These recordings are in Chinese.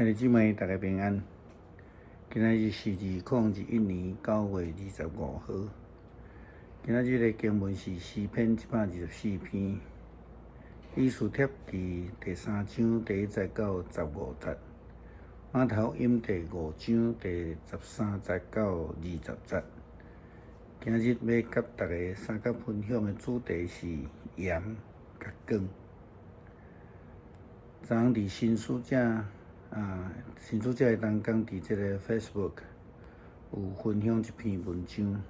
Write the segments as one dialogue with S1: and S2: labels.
S1: 兄弟姊妹，大家平安。今仔日是2021年9月25号。今仔日的经文是诗篇124篇，以斯帖记第3章第1节到15节，马太福音第5章第13节到20节。今日要甲大家三角分享的主题是盐甲光。昨昏伫新书者的当讲伫即个 Facebook 有分享一篇文章，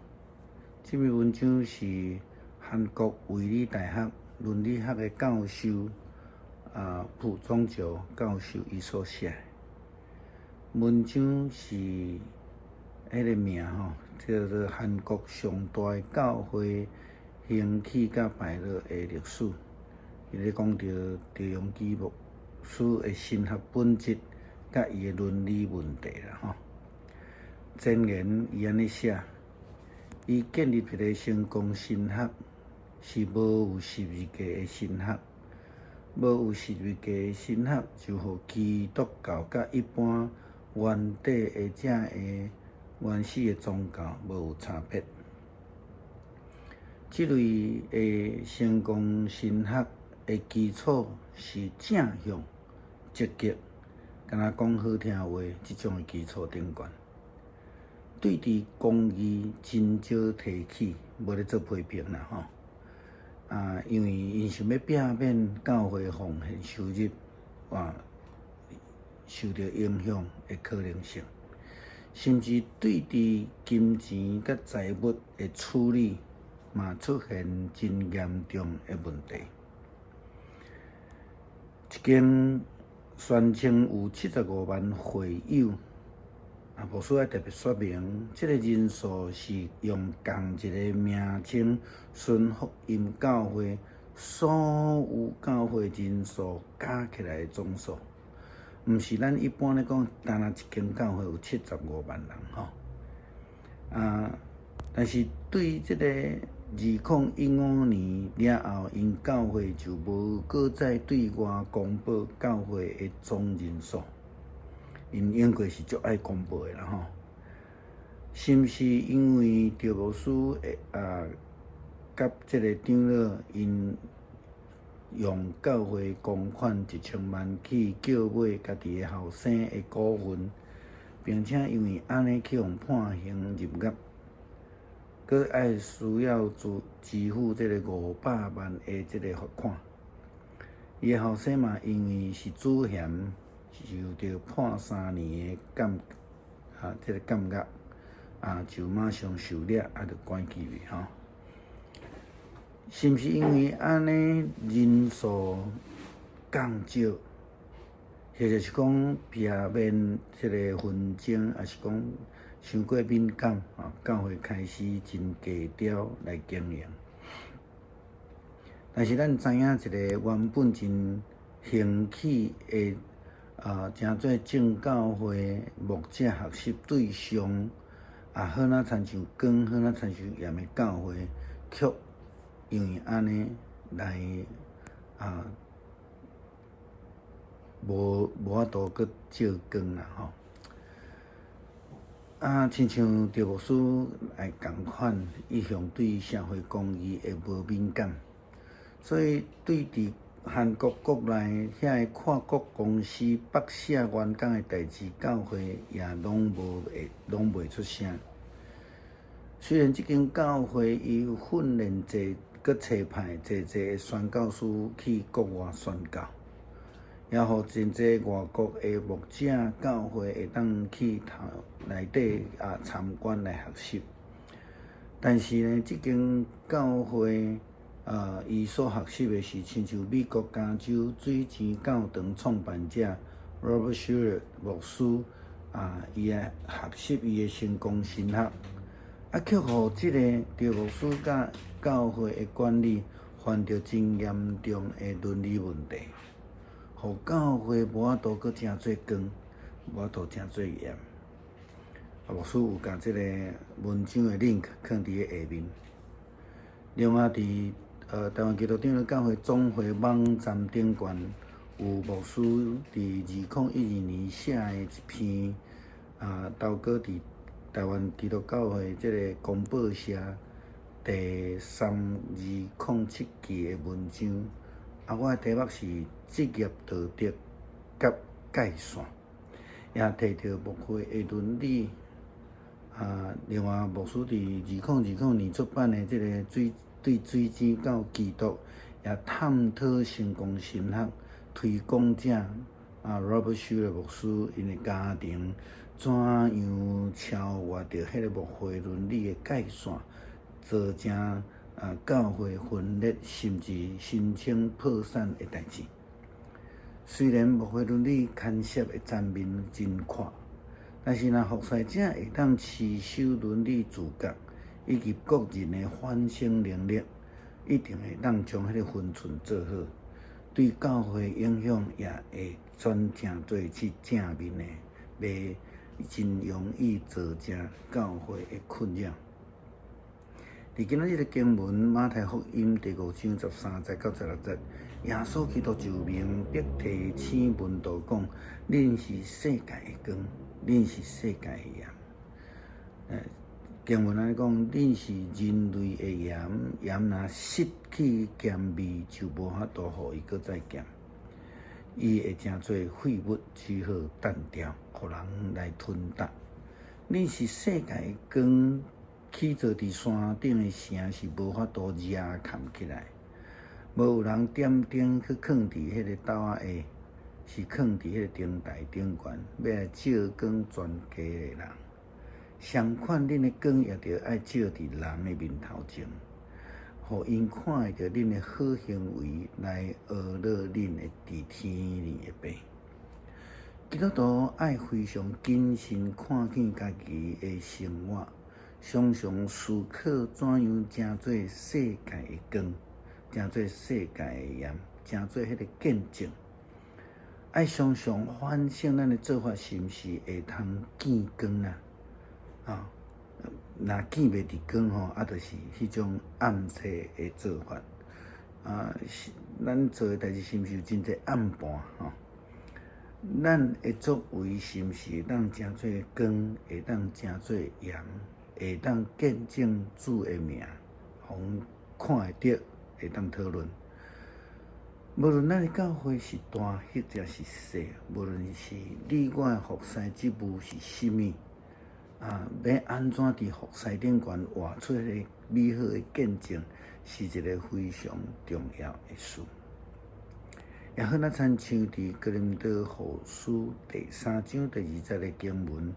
S1: 这篇文章是韩国卫理大学伦理学的教授朴宗九教授伊所写的。文章是迄个名叫做韩国上大的教会兴起甲败落的历史。伊咧讲到赵永基牧师的神学本质甲伊的伦理问题啦箴言伊安尼写，伊建立一个成功神学是无有十字架的神学，无有十字架的神学就互基督教甲一般原底的原始的宗教无有差别。这类的成功神学的基础是正向、积极，敢若讲好听话，即种的基础顶悬。对伫公义真少提起，无咧做批评啦因为因想要避免教会奉献收入受到影响的可能性，甚至对伫金钱甲财物的处理嘛出现真严重的问题。一间宣称有75万会友，牧师要特别说明，这个人数是用同一个名称顺福音教会所有教会人数加起来的总数，毋是咱一般咧讲，单一间教会有75万人但是对这个2015年了后，因教会就无搁再对外公布教会的总人数，因应该是足爱公布的啦是毋是因为赵牧师甲这个长老因用教会公款1000万去购买家己的后生的股份，并且因为安尼去互判刑入狱，搁爱需要支付这个500万的这个罚款。伊的后生嘛，因为是主嫌，受到判3年的这个监狱就马上受掠，就关起去是毋是因为安尼人数降少，或者是讲避免这个纷争，还是讲伤过敏感教会开始真低调来经营。但是咱知影一个原本真兴起的真做正教会牧者学习对象好若亲像光，好若亲像盐的教会，却因为安尼来无法度搁照光啦亲像赵牧师同款，一向对社会公义会无敏感，所以对伫韩国国内遐个跨国公司北社员工的代志，教会也拢袂出声。虽然即间教会伊有训练济，搁找派济的宣教师去国外宣教，也互真济外国的牧者教会会当去内底参观来学习。但是呢，即间教会伊所学习的是亲像美国加州水钱教堂创办者 Robert Schuller 牧师伊学习伊的成功神学，却互即个赵牧师甲教会的管理犯着真严重的伦理问题，互教会无法度搁真做光，无法度真做严。牧师有甲即个文章的 link 放伫下面。另外伫台湾基督长老教会总会网站顶悬有牧师伫2012年写的一篇投稿伫台湾基督教会即个公报社第3207期的文章。我的题目是职业道德甲界线，也提到牧会的伦理。另外，牧师伫2020年出版的即个对水井到基督，也探讨成功神学推广者Robert Schuller 牧师因的家庭怎样超越着迄个牧会伦理的界线，造成教会分裂，甚至申请破产的代志。虽然牧会伦理牵涉的层面真宽，但是若服侍者会当持守伦理自觉，以及个人的反省能力，一定会当将迄个分寸做好，对教会影响也会转正做是正面的，袂真容易造成教会的困扰。伫今仔日的经文，马太福音第5章13节到16节，耶稣基督就明白提醒门徒讲：恁是世界的光，恁是世界的盐。经文安尼讲，恁是人类的盐，盐若失去咸味，就无法度互伊搁再咸。伊会成做废物，只好单调，互人来吞达。恁是世界的光。起坐伫山顶的城是无法度热藏起来，无有人点灯去放伫迄个斗仔下，是放伫迄个灯台顶悬，要来照光全家的人。相款，恁的光也着爱照伫人的面头前，互因看会着恁的好行为，来学乐恁的伫天里的爸。基督徒爱非常谨慎看见家己的生活。常常思考怎样成做世界的光，成做世界的盐，成做迄个见证。爱常常反省咱的做法是毋是会通见光啊？若见袂伫光就是迄种暗测的做法。咱做的代志是毋是有真侪暗盘咱的作为是毋是会当成做光，会当成做盐？会当见证主的名，互看会到，会当讨论。无论咱的教会是大或者是小，无论是你我的服侍职务是甚物，要安怎伫服侍顶悬活出迄个美好的见证，是一个非常重要的事。也好，咱参像伫哥林多后书第3章第20的经文，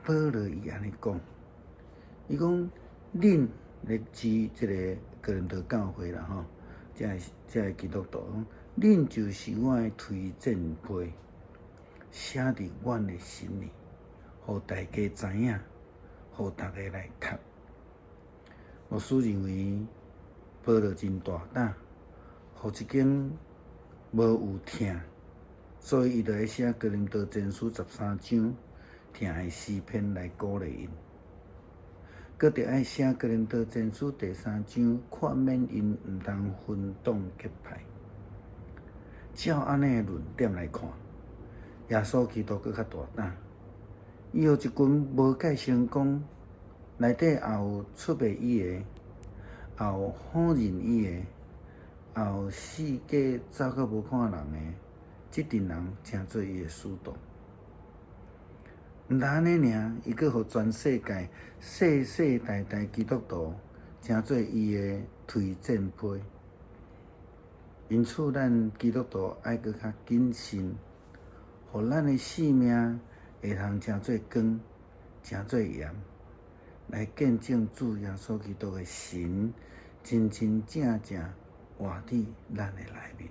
S1: 保罗伊安尼讲。伊讲，恁来指即个哥林多教会啦，即个基督徒，恁就是我的推荐批，写伫阮的心里，互大家知影，互大家来读。牧师认为，保罗真大胆，互一间无有疼，所以伊就来写哥林多前书13章疼的诗篇来鼓励因。搁着爱写哥林多前书第3章，劝勉因毋通分党结派。照安尼的论点来看，耶稣基督搁较大胆，伊有一群无介成功，内底也有出卖伊的，也有唬人伊的，也有四界走到无看人的，即群人成做伊的使徒。毋但安尼尔，伊阁互全世界世世代代基督徒成做伊的推荐批。因此，咱基督徒爱阁较谨慎，互咱的性命会通成做光，成做盐，来见证主耶稣基督的神真真正正活伫咱的内面。